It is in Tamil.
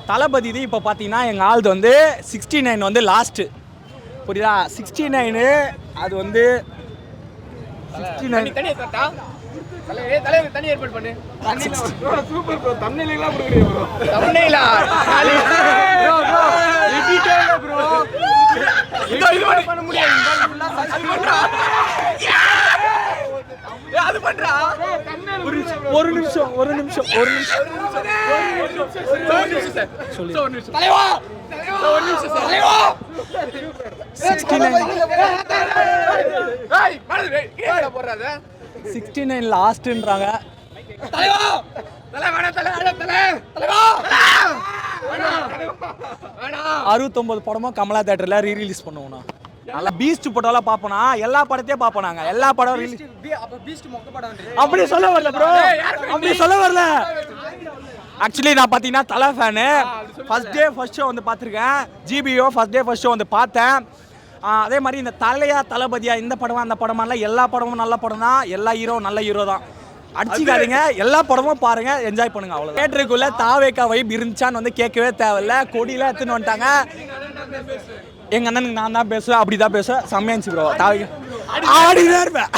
தளபதி இது இப்போ பார்த்தீங்கன்னா எங்கள் ஆள்து வந்து 69 வந்து லாஸ்ட்டு புரியுதா 69 அது வந்து 69 தனி ஏற்பாடு பண்ணு சூப்பர் ப்ரோ தம்ப்நெயிலெல்லாம் கொடுக்குறீங்க ப்ரோ தம்ப்நெயிலா ப்ரோ இது பண்ண முடியாது அது பண்றா ஒரு நிமிஷம் தலைவா 69 லாஸ்ட்ன்றாங்க. தலைவா 69 படமும் கமலா தியேட்டர்ல ரீரிலீஸ் பண்ணுவோம்னா நல்லா பீஸ்ட் படம்லாம் பார்ப்போனா எல்லா படத்தையும் பார்ப்போம் நாங்கள் எல்லா படம் ரிலீஸ் அப்படி சொல்ல வரல ப்ரோ அப்படி சொல்ல வரல ஆக்சுவலி நான் பார்த்தீங்கன்னா தலை ஃபேனு ஃபர்ஸ்ட் ஷோ வந்து பார்த்துருக்கேன் ஜிபிஓ ஃபர்ஸ்ட் ஷோ வந்து பார்த்தேன் அதே மாதிரி இந்த தளபதியா இந்த படம் அந்த படமெல்லாம் எல்லா படமும் நல்ல படம் தான் எல்லா ஹீரோ நல்ல ஹீரோ தான் அடிச்சுக்காதீங்க எல்லா படமும் பாருங்க என்ஜாய் பண்ணுங்க அவ்வளோ தியேட்டருக்குள்ள தாவேக்கா வைப் இருந்துச்சான்னு வந்து கேட்கவே தேவையில்ல கொடியெல்லாம் எடுத்துன்னு வந்துட்டாங்க எங்க அண்ணனுக்கு நான் தான் பேசுவேன் அப்படிதான் பேசுவேன் செம்மையா இருந்துச்சு ப்ரோ ஆடினே இருப்பேன்